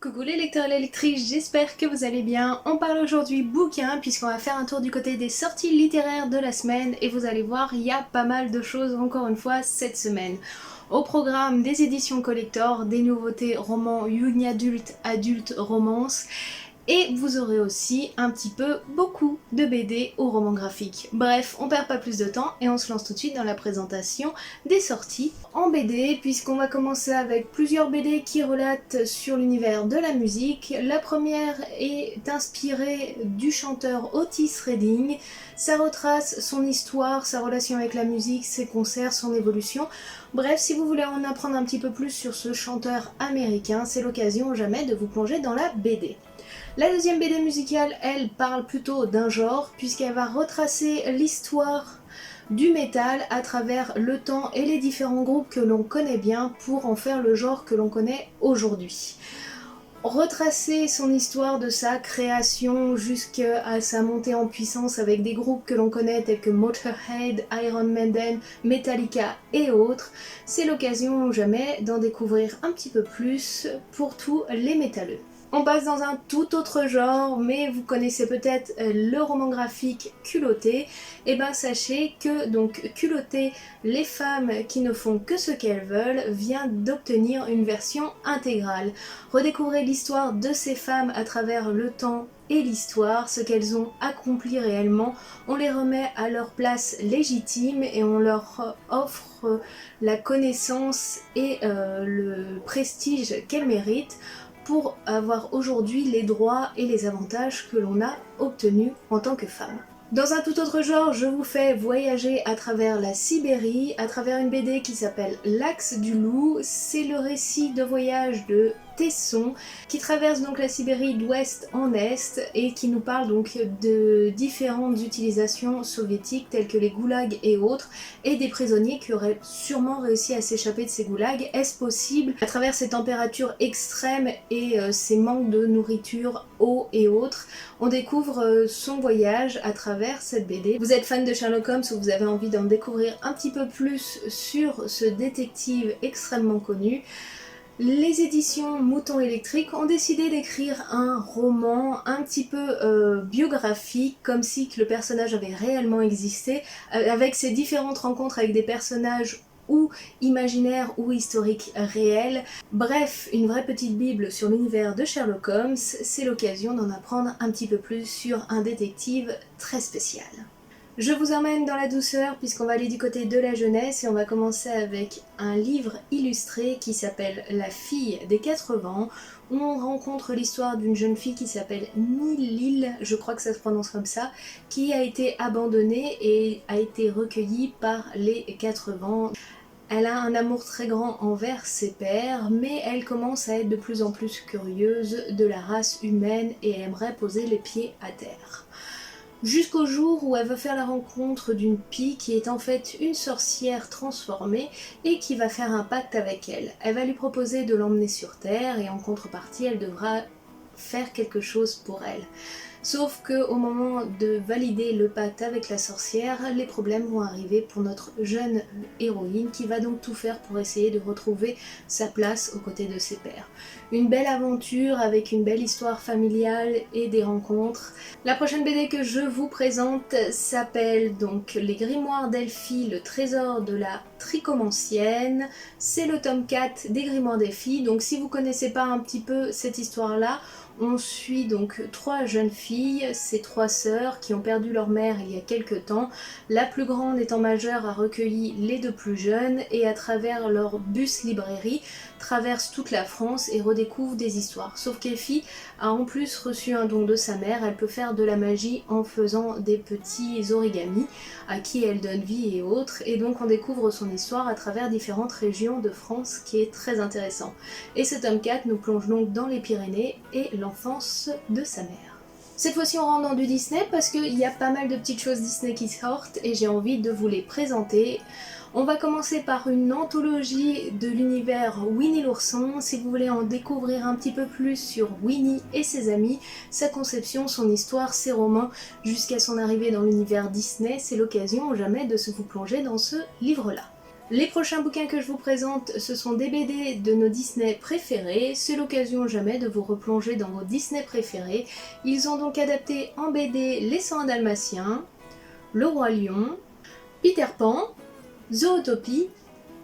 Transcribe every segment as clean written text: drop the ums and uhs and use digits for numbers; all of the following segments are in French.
Coucou les lecteurs et les lectrices, j'espère que vous allez bien. On parle aujourd'hui bouquin puisqu'on va faire un tour du côté des sorties littéraires de la semaine et vous allez voir, il y a pas mal de choses encore une fois cette semaine. Au programme des éditions collector, des nouveautés romans young adulte, adulte romance. Et vous aurez aussi un petit peu beaucoup de BD ou romans graphiques. Bref, on perd pas plus de temps et on se lance tout de suite dans la présentation des sorties en BD, puisqu'on va commencer avec plusieurs BD qui relatent sur l'univers de la musique. La première est inspirée du chanteur Otis Redding. Ça retrace son histoire, sa relation avec la musique, ses concerts, son évolution. Bref, si vous voulez en apprendre un petit peu plus sur ce chanteur américain, c'est l'occasion ou jamais de vous plonger dans la BD. La deuxième BD musicale, elle, parle plutôt d'un genre, puisqu'elle va retracer l'histoire du métal à travers le temps et les différents groupes que l'on connaît bien pour en faire le genre que l'on connaît aujourd'hui. Retracer son histoire de sa création jusqu'à sa montée en puissance avec des groupes que l'on connaît tels que Motorhead, Iron Maiden, Metallica et autres, c'est l'occasion ou jamais d'en découvrir un petit peu plus pour tous les métalleux. On passe dans un tout autre genre, mais vous connaissez peut-être le roman graphique Culotté. Et ben sachez que donc Culotté, les femmes qui ne font que ce qu'elles veulent, vient d'obtenir une version intégrale. Redécouvrez l'histoire de ces femmes à travers le temps et l'histoire, ce qu'elles ont accompli réellement. On les remet à leur place légitime et on leur offre la connaissance et le prestige qu'elles méritent pour avoir aujourd'hui les droits et les avantages que l'on a obtenus en tant que femme. Dans un tout autre genre, je vous fais voyager à travers la Sibérie, à travers une BD qui s'appelle L'Axe du Loup. C'est le récit de voyage de Tesson qui traverse donc la Sibérie d'ouest en est et qui nous parle donc de différentes utilisations soviétiques telles que les goulags et autres et des prisonniers qui auraient sûrement réussi à s'échapper de ces goulags. Est-ce possible à travers ces températures extrêmes et ces manques de nourriture, eau et autres? On découvre son voyage à travers cette BD. Vous êtes fan de Sherlock Holmes ou vous avez envie d'en découvrir un petit peu plus sur ce détective extrêmement connu? Les éditions Mouton Électrique ont décidé d'écrire un roman un petit peu biographique, comme si le personnage avait réellement existé, avec ses différentes rencontres avec des personnages ou imaginaires ou historiques réels. Bref, une vraie petite bible sur l'univers de Sherlock Holmes, c'est l'occasion d'en apprendre un petit peu plus sur un détective très spécial. Je vous emmène dans la douceur puisqu'on va aller du côté de la jeunesse et on va commencer avec un livre illustré qui s'appelle La fille des 4 vents, où on rencontre l'histoire d'une jeune fille qui s'appelle Nilil, je crois que ça se prononce comme ça, qui a été abandonnée et a été recueillie par les 4 vents. Elle a un amour très grand envers ses pairs, mais elle commence à être de plus en plus curieuse de la race humaine et aimerait poser les pieds à terre. Jusqu'au jour où elle va faire la rencontre d'une pie qui est en fait une sorcière transformée et qui va faire un pacte avec elle. Elle va lui proposer de l'emmener sur Terre et en contrepartie elle devra faire quelque chose pour elle. Sauf qu'au moment de valider le pacte avec la sorcière, les problèmes vont arriver pour notre jeune héroïne qui va donc tout faire pour essayer de retrouver sa place aux côtés de ses pairs. Une belle aventure avec une belle histoire familiale et des rencontres. La prochaine BD que je vous présente s'appelle donc Les Grimoires d'Elphie, le trésor de la tricomancienne. C'est le tome 4 des Grimoires d'Elphie, donc si vous connaissez pas un petit peu cette histoire-là, on suit donc 3 jeunes filles, ces 3 sœurs qui ont perdu leur mère il y a quelques temps. La plus grande étant majeure a recueilli les 2 plus jeunes et à travers leur bus librairie traverse toute la France et redécouvre des histoires. Sauf qu'Elphie a en plus reçu un don de sa mère, elle peut faire de la magie en faisant des petits origamis à qui elle donne vie et autres, et donc on découvre son histoire à travers différentes régions de France qui est très intéressant. Et ce tome 4 nous plonge donc dans les Pyrénées et l'enfance de sa mère. Cette fois-ci on rentre dans du Disney parce qu'il y a pas mal de petites choses Disney qui sortent et j'ai envie de vous les présenter. On va commencer par une anthologie de l'univers Winnie l'ourson. Si vous voulez en découvrir un petit peu plus sur Winnie et ses amis, sa conception, son histoire, ses romans, jusqu'à son arrivée dans l'univers Disney, c'est l'occasion ou jamais de se vous plonger dans ce livre-là. Les prochains bouquins que je vous présente, ce sont des BD de nos Disney préférés. C'est l'occasion jamais de vous replonger dans vos Disney préférés. Ils ont donc adapté en BD Les 101 Dalmatiens, Le Roi Lion, Peter Pan, Zootopie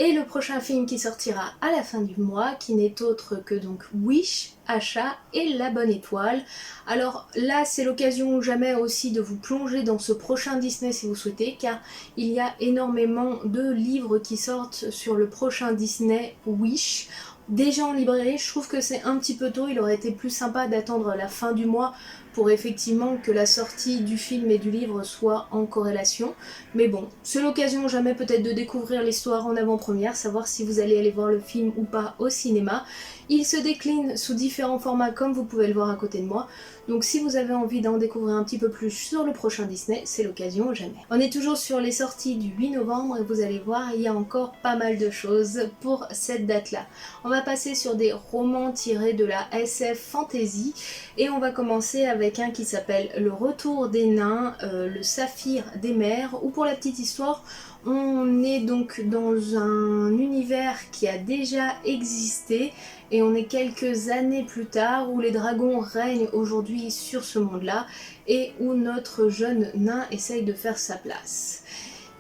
et le prochain film qui sortira à la fin du mois, qui n'est autre que donc Wish, Achat et La Bonne Étoile. Alors là, c'est l'occasion ou jamais aussi de vous plonger dans ce prochain Disney si vous souhaitez, car il y a énormément de livres qui sortent sur le prochain Disney Wish. Déjà en librairie, je trouve que c'est un petit peu tôt, il aurait été plus sympa d'attendre la fin du mois pour effectivement que la sortie du film et du livre soit en corrélation. Mais bon, c'est l'occasion jamais peut-être de découvrir l'histoire en avant-première, savoir si vous allez aller voir le film ou pas au cinéma. Il se décline sous différents formats comme vous pouvez le voir à côté de moi. Donc si vous avez envie d'en découvrir un petit peu plus sur le prochain Disney, c'est l'occasion ou jamais. On est toujours sur les sorties du 8 novembre et vous allez voir, il y a encore pas mal de choses pour cette date-là. On va passer sur des romans tirés de la SF Fantasy et on va commencer avec un qui s'appelle Le Retour des Nains, le Saphir des Mers, où pour la petite histoire, on est donc dans un univers qui a déjà existé et on est quelques années plus tard où les dragons règnent aujourd'hui sur ce monde-là et où notre jeune nain essaye de faire sa place.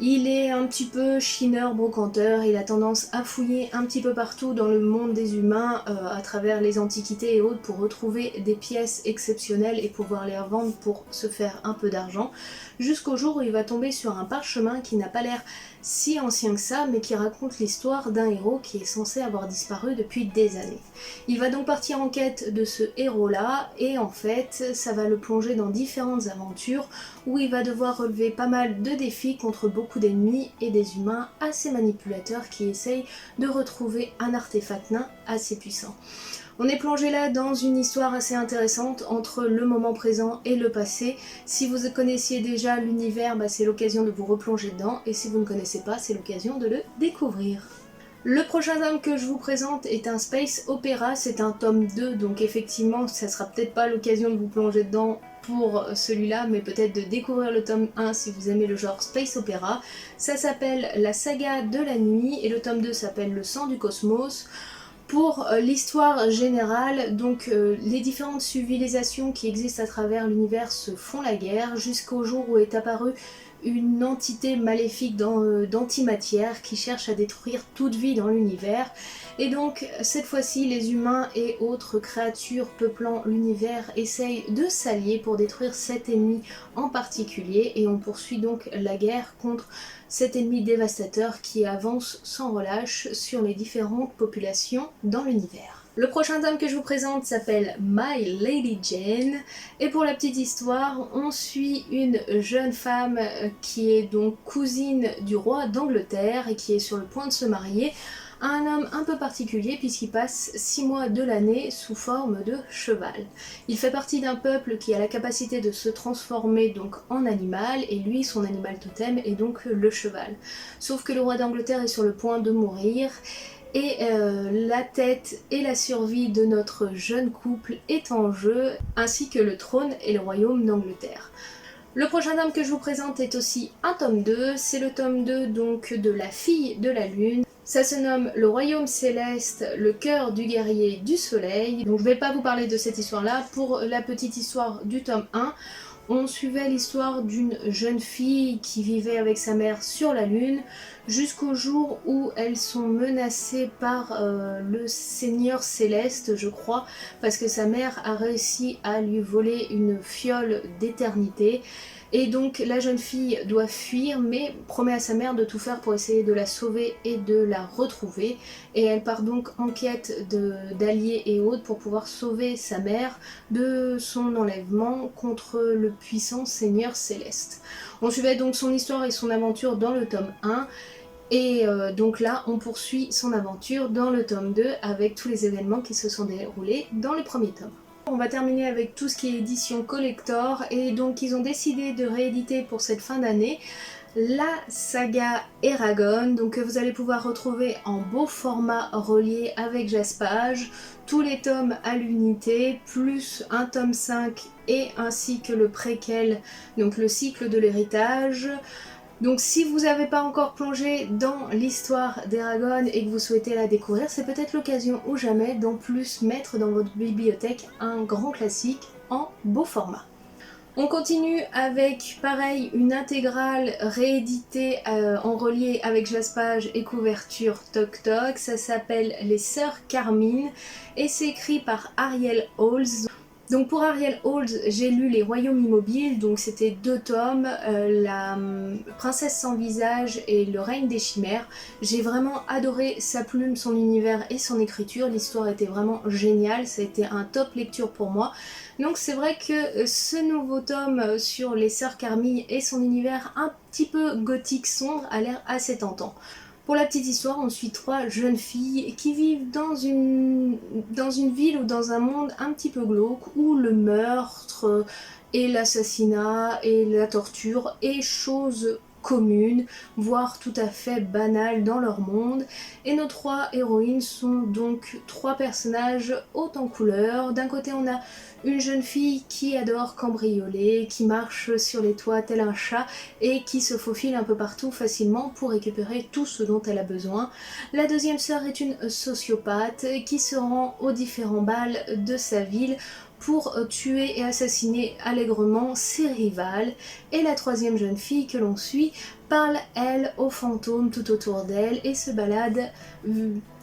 Il est un petit peu chineur, brocanteur, il a tendance à fouiller un petit peu partout dans le monde des humains à travers les antiquités et autres pour retrouver des pièces exceptionnelles et pouvoir les revendre pour se faire un peu d'argent, jusqu'au jour où il va tomber sur un parchemin qui n'a pas l'air si ancien que ça, mais qui raconte l'histoire d'un héros qui est censé avoir disparu depuis des années. Il va donc partir en quête de ce héros-là, et en fait, ça va le plonger dans différentes aventures où il va devoir relever pas mal de défis contre beaucoup d'ennemis et des humains assez manipulateurs qui essayent de retrouver un artefact nain assez puissant. On est plongé là dans une histoire assez intéressante entre le moment présent et le passé. Si vous connaissiez déjà l'univers, c'est l'occasion de vous replonger dedans, et si vous ne connaissez pas, c'est l'occasion de le découvrir. Le prochain tome que je vous présente est un space opéra, c'est un tome 2, donc effectivement ça sera peut-être pas l'occasion de vous plonger dedans pour celui-là, mais peut-être de découvrir le tome 1 si vous aimez le genre space opéra. Ça s'appelle La Saga de la Nuit et le tome 2 s'appelle Le Sang du Cosmos. Pour l'histoire générale, donc les différentes civilisations qui existent à travers l'univers se font la guerre jusqu'au jour où est apparue une entité maléfique d'antimatière qui cherche à détruire toute vie dans l'univers. Et donc cette fois-ci les humains et autres créatures peuplant l'univers essayent de s'allier pour détruire cet ennemi en particulier, et on poursuit donc la guerre contre cet ennemi dévastateur qui avance sans relâche sur les différentes populations dans l'univers. Le prochain tome que je vous présente s'appelle My Lady Jane, et pour la petite histoire, on suit une jeune femme qui est donc cousine du roi d'Angleterre et qui est sur le point de se marier à un homme un peu particulier puisqu'il passe 6 mois de l'année sous forme de cheval. Il fait partie d'un peuple qui a la capacité de se transformer donc en animal, et lui, son animal totem est donc le cheval. Sauf que le roi d'Angleterre est sur le point de mourir, et la tête et la survie de notre jeune couple est en jeu, ainsi que le trône et le royaume d'Angleterre. Le prochain tome que je vous présente est aussi un tome 2, c'est le tome 2 donc de La Fille de la Lune. Ça se nomme Le Royaume Céleste, le cœur du guerrier du soleil. Donc je ne vais pas vous parler de cette histoire-là. Pour la petite histoire du tome 1, on suivait l'histoire d'une jeune fille qui vivait avec sa mère sur la Lune jusqu'au jour où elles sont menacées par le Seigneur Céleste, je crois, parce que sa mère a réussi à lui voler une fiole d'éternité. Et donc la jeune fille doit fuir, mais promet à sa mère de tout faire pour essayer de la sauver et de la retrouver. Et elle part donc en quête d'alliés et autres pour pouvoir sauver sa mère de son enlèvement contre le puissant Seigneur Céleste. On suivait donc son histoire et son aventure dans le tome 1. Et donc là, on poursuit son aventure dans le tome 2 avec tous les événements qui se sont déroulés dans le premier tome. On va terminer avec tout ce qui est édition collector, et donc ils ont décidé de rééditer pour cette fin d'année la saga Eragon, donc que vous allez pouvoir retrouver en beau format relié avec jaspage, tous les tomes à l'unité, plus un tome 5 et ainsi que le préquel, donc le cycle de l'héritage, Donc si vous n'avez pas encore plongé dans l'histoire d'Eragon et que vous souhaitez la découvrir, c'est peut-être l'occasion ou jamais d'en plus mettre dans votre bibliothèque un grand classique en beau format. On continue avec, pareil, une intégrale rééditée en relié avec Jaspage et couverture Toc Toc. Ça s'appelle Les Sœurs Carmine et c'est écrit par Ariel Holz. Donc pour Ariel Holz, j'ai lu Les Royaumes Immobiles, donc c'était 2 tomes, La Princesse sans visage et Le règne des chimères. J'ai vraiment adoré sa plume, son univers et son écriture, l'histoire était vraiment géniale, ça a été un top lecture pour moi. Donc c'est vrai que ce nouveau tome sur les sœurs Carmille et son univers un petit peu gothique sombre a l'air assez tentant. Pour la petite histoire, on suit 3 jeunes filles qui vivent dans une ville ou dans un monde un petit peu glauque où le meurtre et l'assassinat et la torture est chose commune, voire tout à fait banale dans leur monde. Et nos 3 héroïnes sont donc 3 personnages hauts en couleur. D'un côté, on a une jeune fille qui adore cambrioler, qui marche sur les toits tel un chat et qui se faufile un peu partout facilement pour récupérer tout ce dont elle a besoin. La deuxième sœur est une sociopathe qui se rend aux différents bals de sa ville pour tuer et assassiner allègrement ses rivales. Et la troisième jeune fille que l'on suit parle, elle, aux fantômes tout autour d'elle et se balade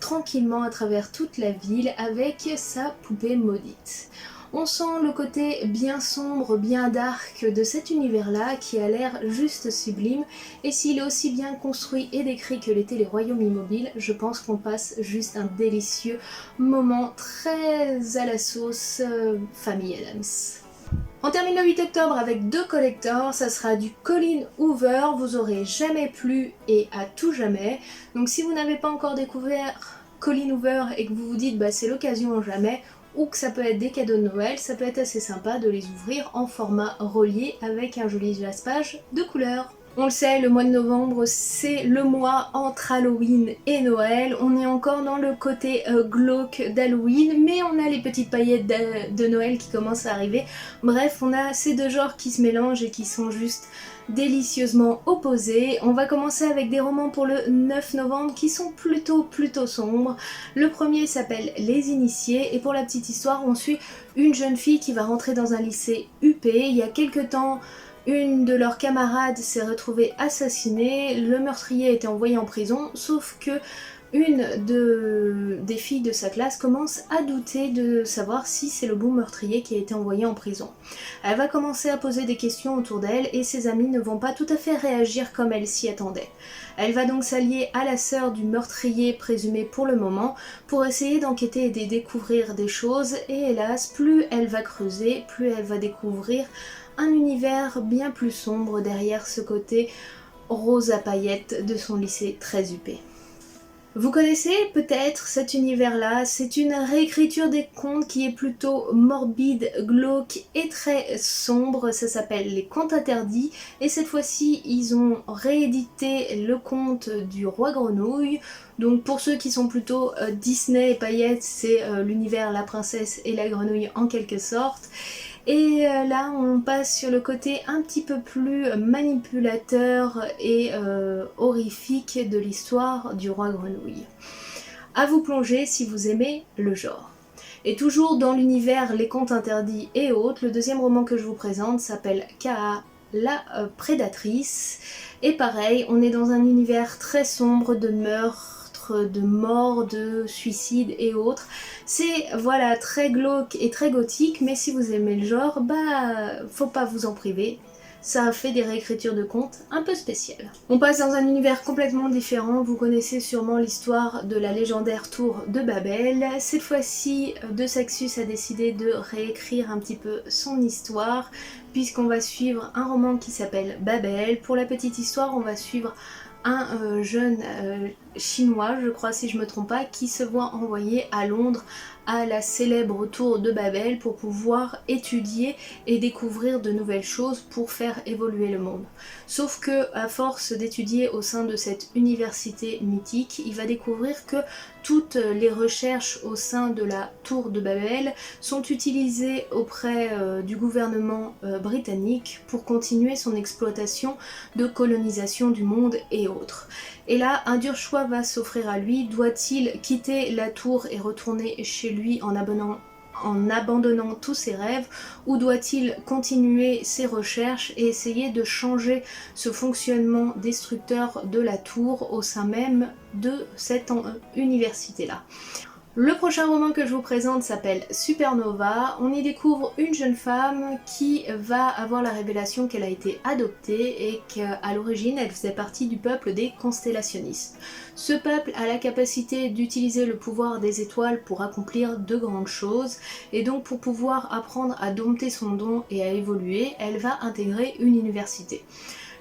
tranquillement à travers toute la ville avec sa poupée maudite. On sent le côté bien sombre, bien dark de cet univers-là qui a l'air juste sublime, et s'il est aussi bien construit et décrit que l'étaient les Royaumes Immobiles, je pense qu'on passe juste un délicieux moment très à la sauce famille Adams. On termine le 8 octobre avec 2 collectors, ça sera du Colleen Hoover, vous aurez jamais plu et à tout jamais. Donc si vous n'avez pas encore découvert Colleen Hoover et que vous vous dites bah c'est l'occasion ou jamais, ou que ça peut être des cadeaux de Noël, ça peut être assez sympa de les ouvrir en format relié avec un joli jaspage de couleur. On le sait, le mois de novembre, c'est le mois entre Halloween et Noël. On est encore dans le côté glauque d'Halloween, mais on a les petites paillettes de Noël qui commencent à arriver. Bref, on a ces 2 genres qui se mélangent et qui sont juste délicieusement opposés. On va commencer avec des romans pour le 9 novembre qui sont plutôt sombres. Le premier s'appelle Les Initiés et pour la petite histoire, on suit une jeune fille qui va rentrer dans un lycée UP. Il y a quelques temps, une de leurs camarades s'est retrouvée assassinée, le meurtrier a été envoyé en prison, sauf que une des filles de sa classe commence à douter de savoir si c'est le bon meurtrier qui a été envoyé en prison. Elle va commencer à poser des questions autour d'elle et ses amis ne vont pas tout à fait réagir comme elle s'y attendait. Elle va donc s'allier à la sœur du meurtrier présumé pour le moment pour essayer d'enquêter et de découvrir des choses, et hélas, plus elle va creuser, plus elle va découvrir un univers bien plus sombre derrière ce côté rose à paillettes de son lycée très huppé. Vous connaissez peut-être cet univers-là, c'est une réécriture des contes qui est plutôt morbide, glauque et très sombre, ça s'appelle Les Contes Interdits, et cette fois-ci ils ont réédité le conte du Roi Grenouille. Donc pour ceux qui sont plutôt Disney et paillettes, c'est l'univers La Princesse et la Grenouille en quelque sorte. Et là on passe sur le côté un petit peu plus manipulateur et horrifique de l'histoire du Roi Grenouille. À vous plonger si vous aimez le genre. Et toujours dans l'univers Les Contes Interdits et autres, le deuxième roman que je vous présente s'appelle Kaa, la prédatrice. Et pareil, on est dans un univers très sombre de meurtres, de morts, de suicides et autres. C'est voilà très glauque et très gothique, mais si vous aimez le genre, bah faut pas vous en priver. Ça a fait des réécritures de contes un peu spéciales. On passe dans un univers complètement différent, vous connaissez sûrement l'histoire de la légendaire tour de Babel. Cette fois-ci, De Saxus a décidé de réécrire un petit peu son histoire, puisqu'on va suivre un roman qui s'appelle Babel. Pour la petite histoire, on va suivre un jeune chinois, je crois si je me trompe pas, qui se voit envoyer à Londres à la célèbre tour de Babel pour pouvoir étudier et découvrir de nouvelles choses pour faire évoluer le monde. Sauf que à force d'étudier au sein de cette université mythique, il va découvrir que toutes les recherches au sein de la tour de Babel sont utilisées auprès du gouvernement britannique pour continuer son exploitation de colonisation du monde et autres. Et là, un dur choix va s'offrir à lui. Doit-il quitter la tour et retourner chez lui en abandonnant tous ses rêves, ou doit-il continuer ses recherches et essayer de changer ce fonctionnement destructeur de la tour au sein même de cette université-là? Le prochain roman que je vous présente s'appelle Supernova. On y découvre une jeune femme qui va avoir la révélation qu'elle a été adoptée et qu'à l'origine elle faisait partie du peuple des constellationnistes. Ce peuple a la capacité d'utiliser le pouvoir des étoiles pour accomplir de grandes choses, et donc pour pouvoir apprendre à dompter son don et à évoluer, elle va intégrer une université.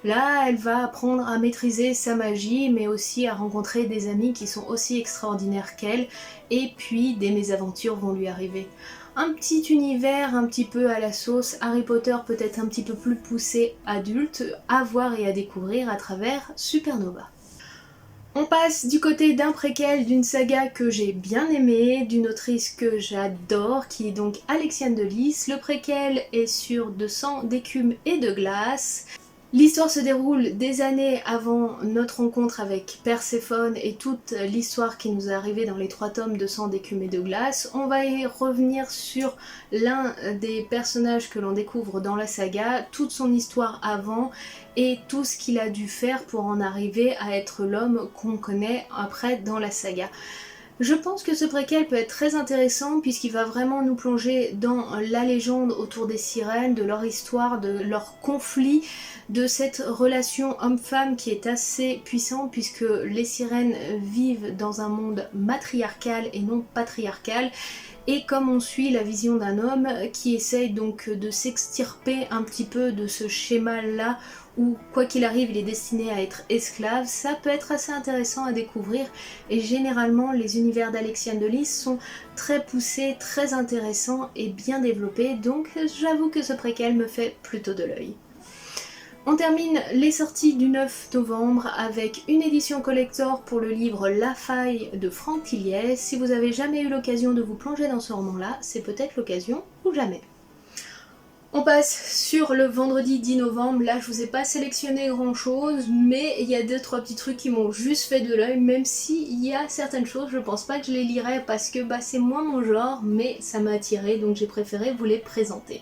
Là, elle va apprendre à maîtriser sa magie, mais aussi à rencontrer des amis qui sont aussi extraordinaires qu'elle, et puis des mésaventures vont lui arriver. Un petit univers un petit peu à la sauce Harry Potter, peut-être un petit peu plus poussé adulte, à voir et à découvrir à travers Supernova. On passe du côté d'un préquel d'une saga que j'ai bien aimée, d'une autrice que j'adore, qui est donc Alexiane de Lys. Le préquel est sur de sang, d'écume et de glace. L'histoire se déroule des années avant notre rencontre avec Perséphone et toute l'histoire qui nous est arrivée dans les 3 tomes de Sang, d'écume et de glace. On va y revenir sur l'un des personnages que l'on découvre dans la saga, toute son histoire avant et tout ce qu'il a dû faire pour en arriver à être l'homme qu'on connaît après dans la saga. Je pense que ce préquel peut être très intéressant puisqu'il va vraiment nous plonger dans la légende autour des sirènes, de leur histoire, de leur conflit, de cette relation homme-femme qui est assez puissante puisque les sirènes vivent dans un monde matriarcal et non patriarcal. Et comme on suit la vision d'un homme qui essaye donc de s'extirper un petit peu de ce schéma-là où quoi qu'il arrive il est destiné à être esclave, ça peut être assez intéressant à découvrir, et généralement les univers d'Alexiane de Lys sont très poussés, très intéressants et bien développés, donc j'avoue que ce préquel me fait plutôt de l'œil. On termine les sorties du 9 novembre avec une édition collector pour le livre La Faille de Franck Tilliez. Si vous avez jamais eu l'occasion de vous plonger dans ce roman-là, c'est peut-être l'occasion ou jamais. On passe sur le vendredi 10 novembre, là je vous ai pas sélectionné grand chose, mais il y a 2-3 petits trucs qui m'ont juste fait de l'œil, même s'il y a certaines choses, je pense pas que je les lirai parce que c'est moins mon genre, mais ça m'a attiré, donc j'ai préféré vous les présenter.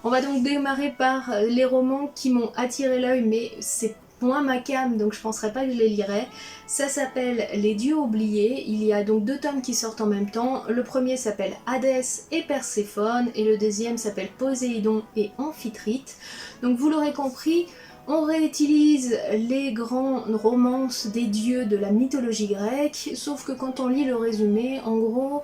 On va donc démarrer par les romans qui m'ont attiré l'œil, mais c'est moins ma came, donc je penserais pas que je les lirais. Ça s'appelle Les Dieux Oubliés. Il y a donc 2 tomes qui sortent en même temps. Le premier s'appelle Hadès et Perséphone, et le deuxième s'appelle Poséidon et Amphitrite. Donc vous l'aurez compris, on réutilise les grandes romances des dieux de la mythologie grecque, sauf que quand on lit le résumé, en gros,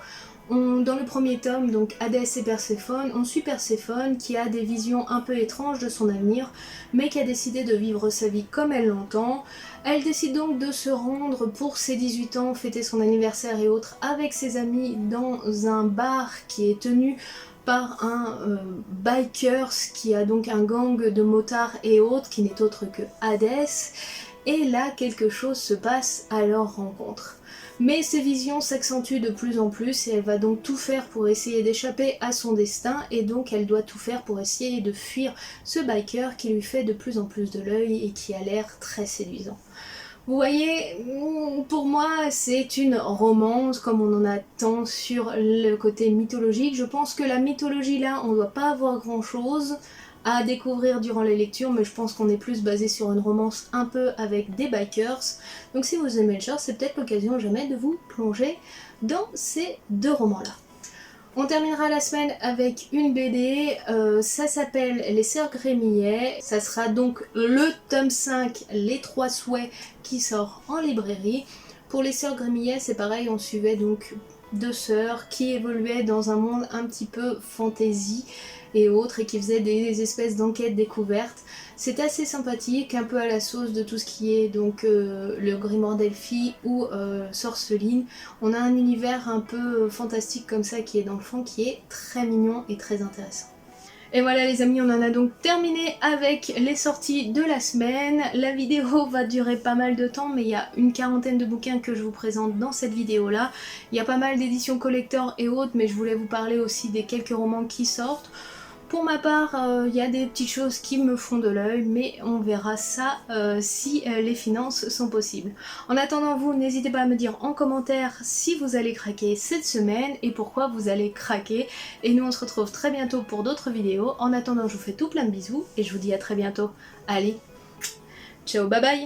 dans le premier tome, donc Hadès et Perséphone, on suit Perséphone qui a des visions un peu étranges de son avenir, mais qui a décidé de vivre sa vie comme elle l'entend. Elle décide donc de se rendre pour ses 18 ans, fêter son anniversaire et autres avec ses amis dans un bar qui est tenu par un bikers qui a donc un gang de motards et autres qui n'est autre que Hadès. Et là, quelque chose se passe à leur rencontre. Mais ses visions s'accentuent de plus en plus et elle va donc tout faire pour essayer d'échapper à son destin, et donc elle doit tout faire pour essayer de fuir ce biker qui lui fait de plus en plus de l'œil et qui a l'air très séduisant. Vous voyez, pour moi c'est une romance comme on en attend sur le côté mythologique. Je pense que la mythologie là, on ne doit pas avoir grand chose à découvrir durant les lectures, mais je pense qu'on est plus basé sur une romance un peu avec des bikers. Donc si vous aimez le genre, c'est peut-être l'occasion jamais de vous plonger dans ces 2 romans-là. On terminera la semaine avec une BD, ça s'appelle Les Sœurs Grémillet. Ça sera donc le tome 5, Les 3 Souhaits, qui sort en librairie. Pour Les Sœurs Grémillet, c'est pareil, on suivait donc deux sœurs qui évoluaient dans un monde un petit peu fantasy et autres et qui faisaient des espèces d'enquêtes découvertes. C'est assez sympathique, un peu à la sauce de tout ce qui est donc le Grimoire d'Elphie ou Sorceline. On a un univers un peu fantastique comme ça qui est dans le fond, qui est très mignon et très intéressant. Et voilà les amis, on en a donc terminé avec les sorties de la semaine. La vidéo va durer pas mal de temps, mais il y a une quarantaine de bouquins que je vous présente dans cette vidéo là. Il y a pas mal d'éditions collector et autres, mais je voulais vous parler aussi des quelques romans qui sortent. Pour ma part, il y a des petites choses qui me font de l'œil, mais on verra ça si les finances sont possibles. En attendant vous, n'hésitez pas à me dire en commentaire si vous allez craquer cette semaine et pourquoi vous allez craquer. Et nous on se retrouve très bientôt pour d'autres vidéos. En attendant, je vous fais tout plein de bisous et je vous dis à très bientôt. Allez, ciao, bye bye!